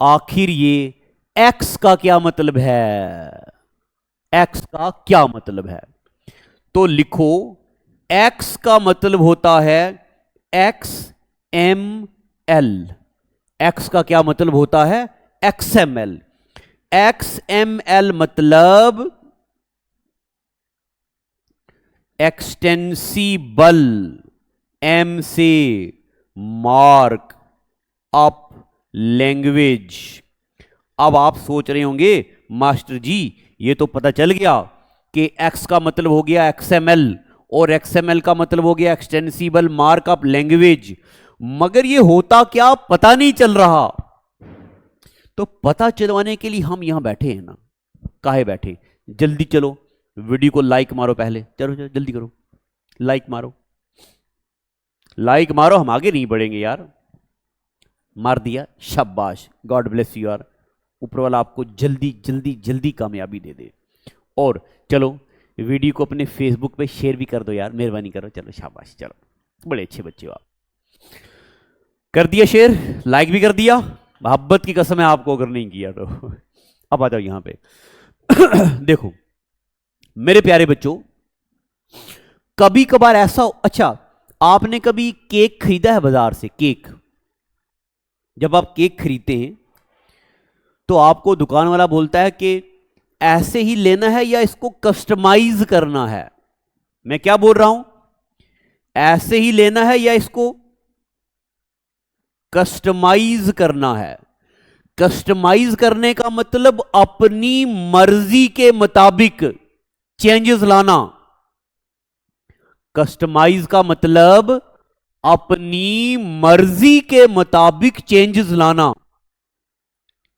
A: आखिर ये X का क्या मतलब है? X का क्या मतलब है? तो लिखो, X का मतलब होता है XML। X का क्या मतलब होता है? XML। XML मतलब एक्सटेंसिबल, M से मार्क अप लैंग्वेज। अब आप सोच रहे होंगे मास्टर जी ये तो पता चल गया कि X का मतलब हो गया XML और XML का मतलब हो गया एक्सटेंसिबल मार्कअप लैंग्वेज, मगर ये होता क्या पता नहीं चल रहा। तो पता चलवाने के लिए हम यहां बैठे हैं ना, काहे बैठे? जल्दी चलो वीडियो को लाइक मारो, पहले चलो चलो जल्दी करो, लाइक मारो, लाइक मारो, हम आगे नहीं बढ़ेंगे यार। मार दिया, शाबाश, गॉड ब्लेस यू यार, ऊपर वाला आपको जल्दी जल्दी जल्दी कामयाबी दे दे। और चलो वीडियो को अपने फेसबुक पे शेयर भी कर दो यार, मेहरबानी करो। चलो शाबाश, चलो बड़े अच्छे बच्चे हो आप। कर दिया शेयर, लाइक भी कर दिया, मोहब्बत की कसम है आपको अगर नहीं किया तो। अब आ जाओ यहां पे। देखो मेरे प्यारे बच्चों, कभी कभार ऐसा, अच्छा आपने कभी केक खरीदा है बाजार से? केक, जब आप केक खरीदते हैं तो आपको दुकान वाला बोलता है कि ऐसे ही लेना है या इसको कस्टमाइज करना है। मैं क्या बोल रहा हूं? ऐसे ही लेना है या इसको कस्टमाइज करना है? कस्टमाइज करने का मतलब अपनी मर्जी के मुताबिक चेंजेस लाना। कस्टमाइज का मतलब अपनी मर्जी के मुताबिक चेंजेस लाना,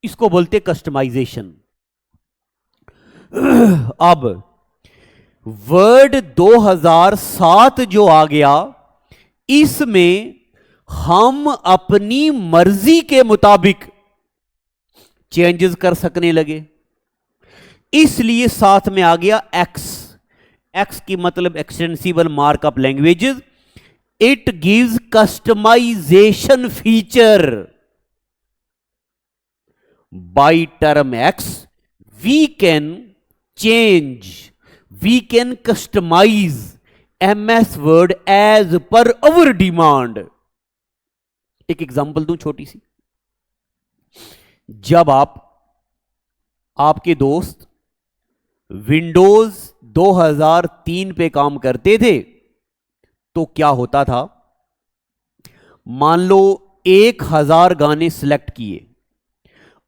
A: इसको बोलते कस्टमाइजेशन। अब वर्ड 2007 जो आ गया, इसमें हम अपनी मर्जी के मुताबिक चेंजेस कर सकने लगे, इसलिए साथ में आ गया एक्स। एक्स की मतलब extensible markup languages. It gives customization feature. By term X we can change, we can customize MS word as per our demand. एक एग्जांपल दूं छोटी सी। जब आपके दोस्त विंडोज 2003 पे काम करते थे तो क्या होता था, मान लो 1000 गाने सिलेक्ट किए।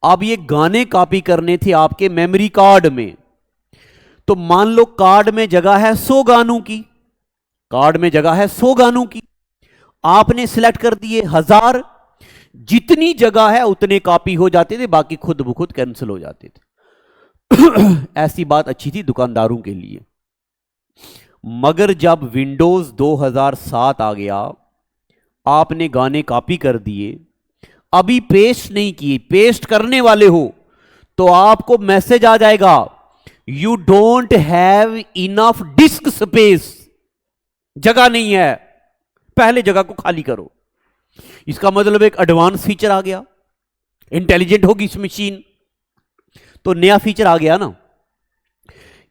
A: अब ये गाने कॉपी करने थे आपके मेमोरी कार्ड में, तो मान लो कार्ड में जगह है 100 गानों की, कार्ड में जगह है 100 गानों की, आपने सिलेक्ट कर दिए 1000। जितनी जगह है उतने कॉपी हो जाते थे, बाकी खुद ब खुद कैंसिल हो जाते थे। ऐसी बात अच्छी थी दुकानदारों के लिए। मगर जब विंडोज 2007 आ गया, आपने गाने कॉपी कर दिए, अभी पेस्ट नहीं किए, पेस्ट करने वाले हो तो आपको मैसेज आ जाएगा, you don't have enough disc space, जगह नहीं है, पहले जगह को खाली करो। इसका मतलब एक एडवांस फीचर आ गया, इंटेलिजेंट होगी इस मशीन, तो नया फीचर आ गया ना।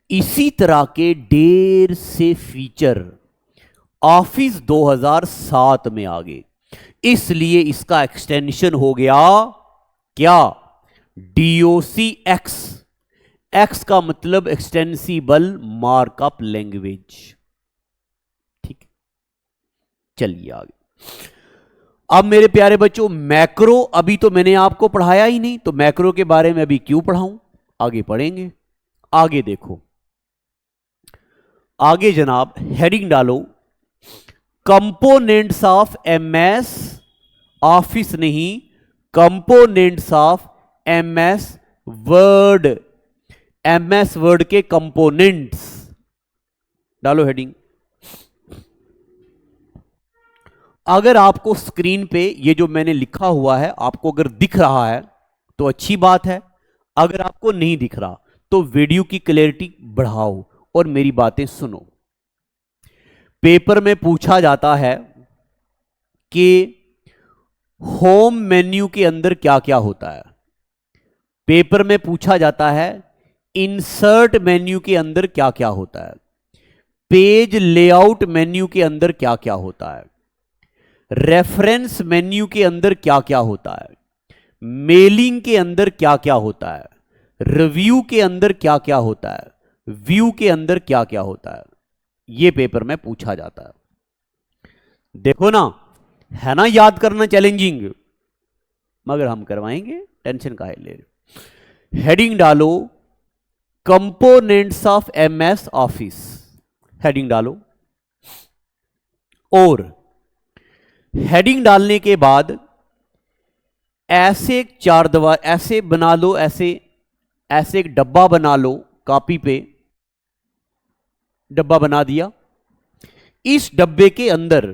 A: इसी तरह के ढेर से फीचर ऑफिस 2007 में आ गए, इसलिए इसका एक्सटेंशन हो गया क्या, DOCX। एक्स का मतलब एक्सटेंसिबल मार्कअप लैंग्वेज। ठीक, चलिए आगे। अब मेरे प्यारे बच्चों, मैक्रो अभी तो मैंने आपको पढ़ाया ही नहीं, तो मैक्रो के बारे में अभी क्यों पढ़ाऊं, आगे पढ़ेंगे। आगे देखो, आगे जनाब हेडिंग डालो, कंपोनेंट्स ऑफ MS ऑफिस नहीं, components of MS word, MS word के कंपोनेंट्स डालो हेडिंग। अगर आपको स्क्रीन पे ये जो मैंने लिखा हुआ है आपको अगर दिख रहा है तो अच्छी बात है, अगर आपको नहीं दिख रहा तो वीडियो की क्लैरिटी बढ़ाओ और मेरी बातें सुनो। पेपर में पूछा जाता है कि होम मेन्यू के अंदर क्या क्या होता है, पेपर में पूछा जाता है इंसर्ट मेन्यू के अंदर क्या क्या होता है, पेज लेआउट मेन्यू के अंदर क्या क्या होता है, रेफरेंस मेन्यू के अंदर क्या क्या होता है, मेलिंग के अंदर क्या क्या होता है, रिव्यू के अंदर क्या क्या होता है, व्यू के अंदर क्या क्या होता है। यह पेपर में पूछा जाता है। देखो ना, है ना याद करना चैलेंजिंग, मगर हम करवाएंगे, टेंशन काहे ले रहे। हेडिंग डालो, components of MS office, heading डालो। और हेडिंग डालने के बाद ऐसे चार दीवार ऐसे बना लो, ऐसे ऐसे एक डब्बा बना लो, कॉपी पे डब्बा बना दिया। इस डब्बे के अंदर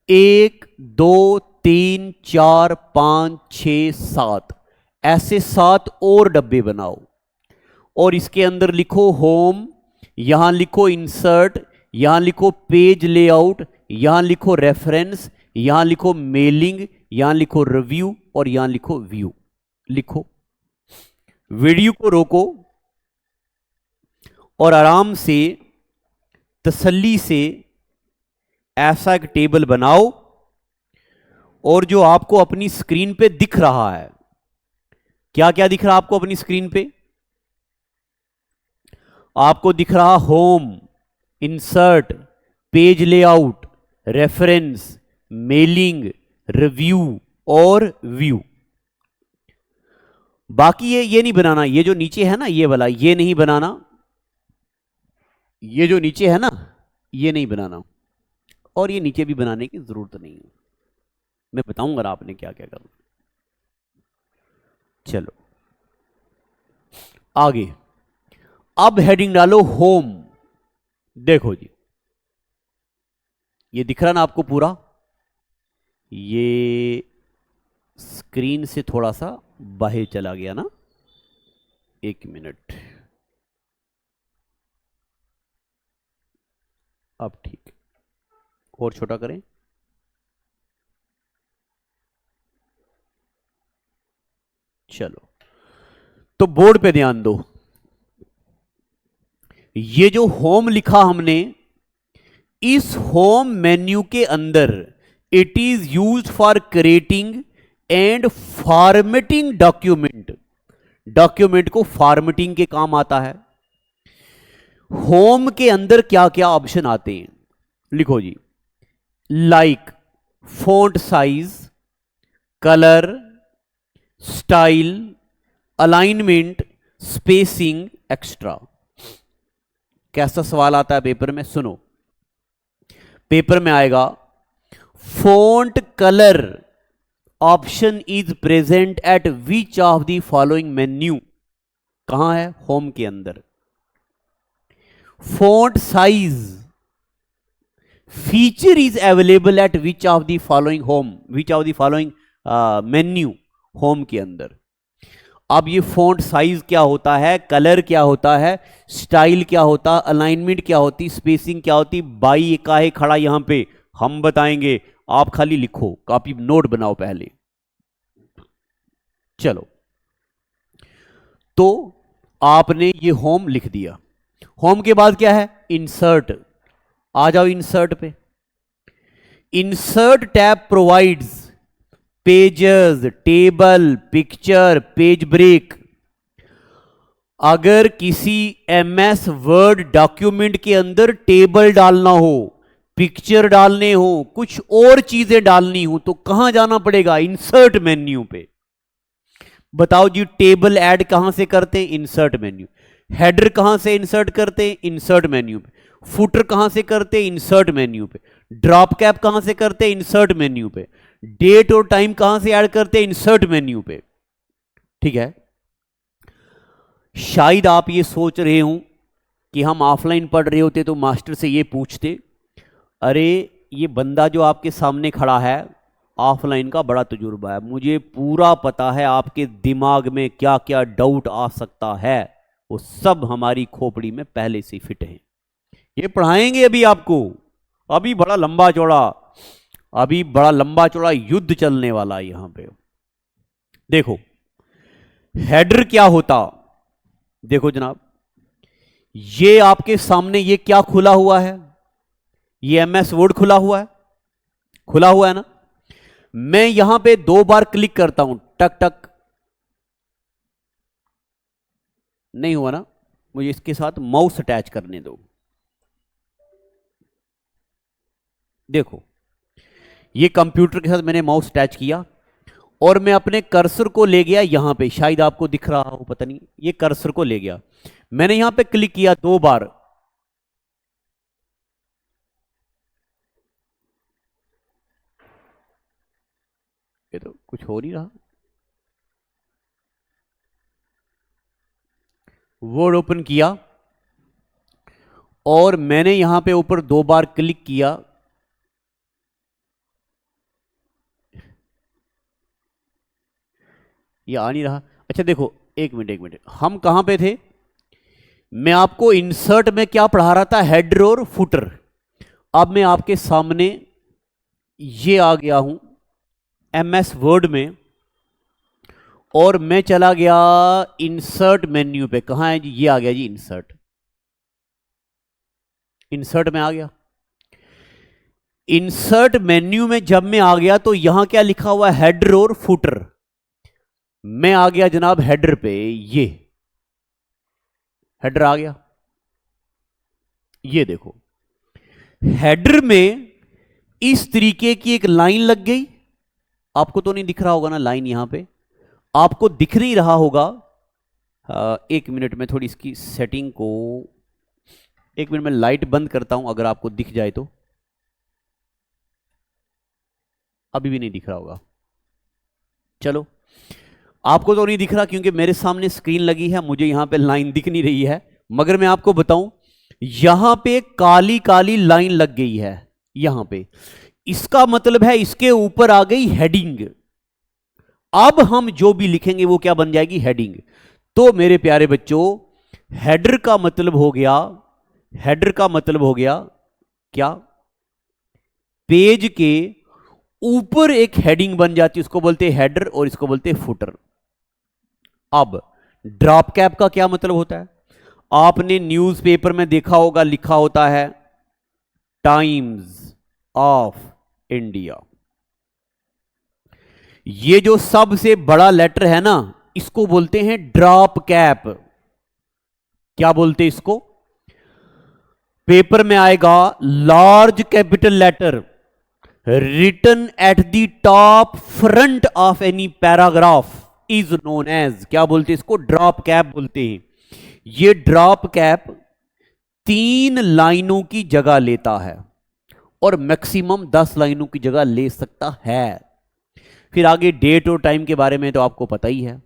A: 1 2 3 4 5 6 7 ऐसे 7 और डब्बे बनाओ और इसके अंदर लिखो होम, यहां लिखो इंसर्ट, यहां लिखो पेज लेआउट, यहां लिखो रेफरेंस, यहां लिखो मेलिंग, यहां लिखो रिव्यू और यहां लिखो व्यू। लिखो, वीडियो को रोको और आराम से तसल्ली से ऐसा एक टेबल बनाओ और जो आपको अपनी स्क्रीन पे दिख रहा है, क्या क्या दिख रहा है आपको अपनी स्क्रीन पे, आपको दिख रहा home, insert, page layout, reference, mailing, review और व्यू। बाकी ये नहीं बनाना, ये जो नीचे है ना ये वाला, ये नहीं बनाना, ये जो नीचे है ना ये नहीं बनाना, और ये नीचे भी बनाने की जरूरत नहीं है, मैं बताऊंगा आपने क्या क्या करना। चलो आगे, अब हेडिंग डालो होम। देखो जी, ये दिख रहा ना आपको पूरा, ये स्क्रीन से थोड़ा सा बाहर चला गया ना, एक मिनट, अब ठीक, और छोटा करें। चलो, तो बोर्ड पे ध्यान दो, ये जो होम लिखा हमने, इस होम मेन्यू के अंदर it is used for creating and formatting document. Document को फॉर्मेटिंग के काम आता है। होम के अंदर क्या क्या ऑप्शन आते हैं, लिखो जी, like font size, colour, style, alignment, spacing, extra. कैसा सवाल आता है पेपर में, सुनो, पेपर में आएगा font colour option is present at which of the following menu. कहां है, होम के अंदर। Font size feature is available at which of the following home, which of the following menu, home के अंदर। अब ये फॉन्ट साइज क्या होता है, कलर क्या होता है, स्टाइल क्या होता, अलाइनमेंट क्या होती, स्पेसिंग क्या होती, बाई काहे खड़ा यहां पे, हम बताएंगे, आप खाली लिखो, कॉपी नोट बनाओ पहले। चलो, तो आपने ये होम लिख दिया। होम के बाद क्या है, इंसर्ट। आ जाओ इंसर्ट पे। Insert tab provides pages, table, picture, page break. अगर किसी एमएस वर्ड डॉक्यूमेंट के अंदर टेबल डालना हो, पिक्चर डालने हो, कुछ और चीजें डालनी हो, तो कहां जाना पड़ेगा, इंसर्ट मेन्यू पे। बताओ जी, टेबल ऐड कहां से करते हैं, इंसर्ट मेन्यू। हेडर कहां से इंसर्ट करते हैं, इंसर्ट मेन्यू पे। फुटर कहां से करते हैं, इंसर्ट मेन्यू पे। ड्रॉप कैप कहां से करते हैं, इंसर्ट मेन्यू पे। डेट और टाइम कहां से ऐड करते हैं, इंसर्ट मेन्यू पे। ठीक है, शायद आप ये सोच रहे हो कि हम ऑफलाइन पढ़ रहे होते तो मास्टर से ये पूछते, अरे ये बंदा जो आपके सामने खड़ा है ऑफलाइन का बड़ा तजुर्बा है, मुझे पूरा पता है आपके दिमाग में क्या क्या डाउट आ सकता है, वो सब हमारी खोपड़ी में पहले से फिट है, ये पढ़ाएंगे अभी आपको। अभी बड़ा लंबा चौड़ा, अभी बड़ा लंबा चौड़ा युद्ध चलने वाला है यहां पे। देखो हेडर क्या होता, देखो जनाब, ये आपके सामने ये क्या खुला हुआ है, ये एमएस वर्ड खुला हुआ है, खुला हुआ है ना। मैं यहां पे 2 बार क्लिक करता हूं, टक टक, नहीं हुआ ना, मुझे इसके साथ माउस अटैच करने दो। देखो ये कंप्यूटर के साथ मैंने माउस अटैच किया और मैं अपने कर्सर को ले गया यहां पे, शायद आपको दिख रहा हो, पता नहीं, ये कर्सर को ले गया, मैंने यहां पे क्लिक किया 2 बार। ये तो कुछ हो नहीं रहा, वर्ड ओपन किया और मैंने यहां पे ऊपर 2 बार क्लिक किया, ये आ नहीं रहा। अच्छा देखो, एक मिनट एक मिनट, हम कहां पे थे, मैं आपको इंसर्ट में क्या पढ़ा रहा था, हेडर और फुटर। अब मैं आपके सामने ये आ गया हूं एमएस वर्ड में और मैं चला गया इंसर्ट मेन्यू पे। कहां है जी, ये आ गया जी इंसर्ट, इंसर्ट में आ गया। इंसर्ट मेन्यू में जब मैं आ गया तो यहां क्या लिखा हुआ है, हेडर और फुटर। मैं आ गया जनाब हेडर पे, ये हेडर आ गया, ये देखो। हेडर में इस तरीके की एक लाइन लग गई, आपको तो नहीं दिख रहा होगा ना लाइन, यहां पे आपको दिख नहीं रहा होगा। एक मिनट में थोड़ी इसकी सेटिंग को, एक मिनट में लाइट बंद करता हूं, अगर आपको दिख जाए तो। अभी भी नहीं दिख रहा होगा, चलो आपको तो नहीं दिख रहा क्योंकि मेरे सामने स्क्रीन लगी है, मुझे यहां पे लाइन दिख नहीं रही है। मगर मैं आपको बताऊं, यहां पे काली काली लाइन लग गई है यहां पे, इसका मतलब है इसके ऊपर आ गई हेडिंग। अब हम जो भी लिखेंगे वो क्या बन जाएगी, हेडिंग। तो मेरे प्यारे बच्चों, हेडर का मतलब हो गया, हेडर का मतलब हो गया क्या, पेज के ऊपर एक हेडिंग बन जाती है, उसको बोलते हैं हेडर और इसको बोलते हैं फुटर। अब ड्रॉप कैप का क्या मतलब होता है, आपने न्यूज़पेपर में देखा होगा, लिखा होता है टाइम्स ऑफ इंडिया। ये जो सबसे बड़ा लेटर है ना, इसको बोलते हैं ड्रॉप कैप। क्या बोलते हैं इसको, पेपर में आएगा large capital letter written at the top front of any paragraph is known as, क्या बोलते हैं इसको, ड्रॉप कैप बोलते हैं। ये ड्रॉप कैप 3 लाइनों की जगह लेता है और मैक्सिमम 10 लाइनों की जगह ले सकता है। फिर आगे डेट और टाइम के बारे में तो आपको पता ही है।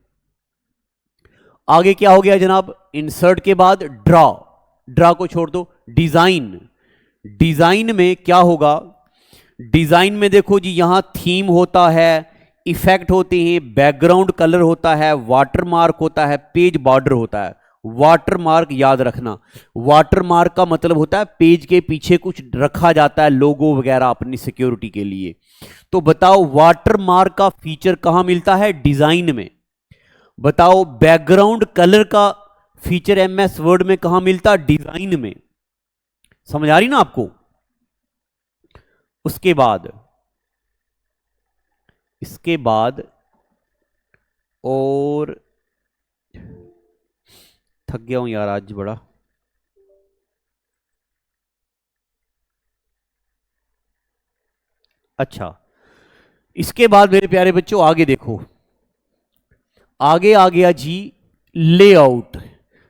A: आगे क्या हो गया जनाब, इंसर्ट के बाद ड्रॉ, ड्रॉ को छोड़ दो, डिजाइन। डिजाइन में क्या होगा, डिजाइन में देखो जी, यहां थीम होता है, इफेक्ट होते हैं, बैकग्राउंड कलर होता है, वाटरमार्क होता है, पेज बॉर्डर होता है। वाटरमार्क याद रखना, वाटरमार्क का मतलब होता है पेज के पीछे कुछ रखा जाता है, लोगो वगैरह अपनी सिक्योरिटी के लिए। तो बताओ वाटरमार्क का फीचर कहां मिलता है, डिजाइन में। बताओ बैकग्राउंड कलर का फीचर एमएस वर्ड में कहां मिलता, डिजाइन में। समझ आ रही ना आपको। उसके बाद, इसके बाद और थक गया हूं यार आज बड़ा। अच्छा, इसके बाद मेरे प्यारे बच्चों आगे देखो, आगे आ गया जी लेआउट।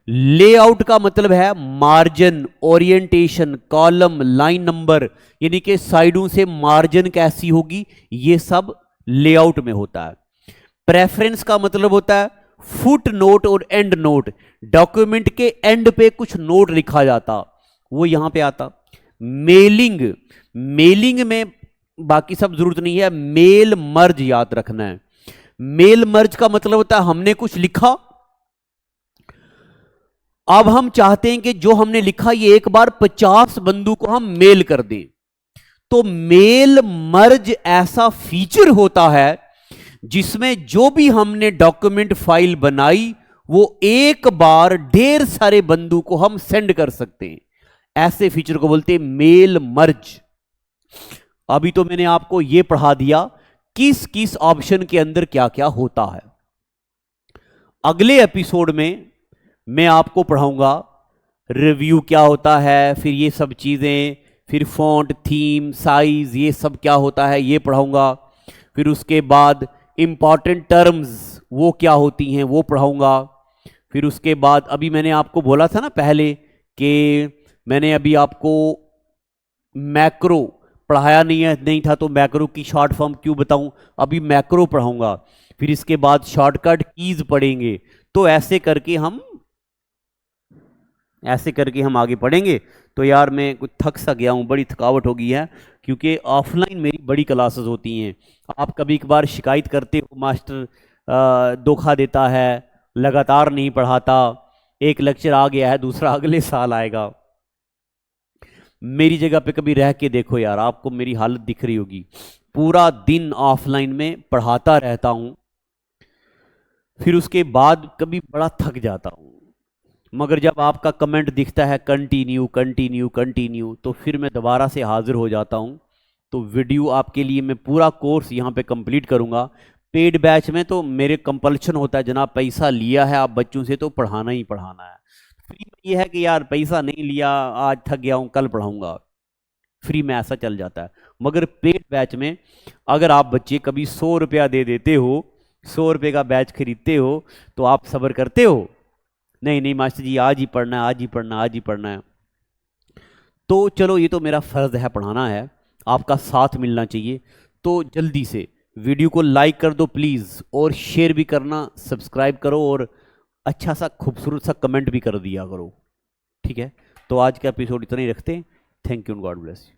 A: लेआउट का मतलब है margin, orientation, column, line number, यानी कि साइडों से मार्जिन कैसी होगी, ये सब लेआउट में होता है। प्रेफरेंस का मतलब होता है फुट नोट और एंड नोट, डॉक्यूमेंट के एंड पे कुछ नोट लिखा जाता, वो यहां पे आता। मेलिंग, मेलिंग में बाकी सब जरूरत नहीं है, मेल मर्ज याद रखना है। मेल मर्ज का मतलब होता है हमने कुछ लिखा, अब हम चाहते हैं कि जो हमने लिखा ये एक बार 50 बंदू को हम मेल कर दें। तो मेल मर्ज ऐसा फीचर होता है जिसमें जो भी हमने डॉक्यूमेंट फाइल बनाई वो एक बार ढेर सारे बंदू को हम सेंड कर सकते हैं। ऐसे फीचर को बोलते हैं मेल मर्ज। अभी तो मैंने आपको यह पढ़ा दिया किस किस ऑप्शन के अंदर क्या क्या होता है। अगले एपिसोड में मैं आपको पढ़ाऊंगा रिव्यू क्या होता है, फिर ये सब चीज़ें, फिर फॉन्ट, थीम, साइज, ये सब क्या होता है ये पढ़ाऊंगा। फिर उसके बाद इंपॉर्टेंट टर्म्स वो क्या होती हैं वो पढ़ाऊंगा। फिर उसके बाद अभी मैंने आपको बोला था ना पहले कि मैंने अभी आपको मैक्रो पढ़ाया नहीं था, तो मैक्रो की शॉर्ट फॉर्म क्यों बताऊं, अभी मैक्रो पढ़ाऊंगा। फिर इसके बाद शॉर्टकट कीज पढ़ेंगे। तो ऐसे करके हम आगे पढ़ेंगे। तो यार मैं कुछ थक सा गया हूँ, बड़ी थकावट हो गई है, क्योंकि ऑफलाइन मेरी बड़ी क्लासेस होती हैं। आप कभी कभार शिकायत करते हो मास्टर धोखा देता है, लगातार नहीं पढ़ाता, एक लेक्चर आ गया है दूसरा अगले साल आएगा। मेरी जगह पे कभी रह के देखो यार, आपको मेरी हालत दिख रही होगी। पूरा दिन ऑफलाइन में पढ़ाता रहता हूं, फिर उसके बाद कभी बड़ा थक जाता हूं, मगर जब आपका कमेंट दिखता है कंटिन्यू कंटिन्यू कंटिन्यू, तो फिर मैं दोबारा से हाजिर हो जाता हूं। तो वीडियो आपके लिए मैं पूरा कोर्स यहाँ पे कंप्लीट करूँगा। पेड बैच में तो मेरे कंपल्शन होता है, जनाब पैसा लिया है आप बच्चों से तो पढ़ाना ही पढ़ाना है। फ्री में ये है कि यार पैसा नहीं लिया, आज थक गया हूँ कल पढ़ाऊँगा। फ्री में ऐसा चल जाता है। मगर पेड बैच में अगर आप बच्चे कभी 100 रुपया दे देते हो, 100 रुपये का बैच खरीदते हो, तो आप सब्र करते हो? नहीं नहीं मास्टर जी आज ही पढ़ना है, आज ही पढ़ना है, आज ही पढ़ना है। तो चलो ये तो मेरा फ़र्ज़ है, पढ़ाना है, आपका साथ मिलना चाहिए। तो जल्दी से वीडियो को लाइक कर दो प्लीज़, और शेयर भी करना, सब्सक्राइब करो, और अच्छा सा खूबसूरत सा कमेंट भी कर दिया करो। ठीक है, तो आज का एपिसोड इतना ही रखते हैं। Thank you and God bless.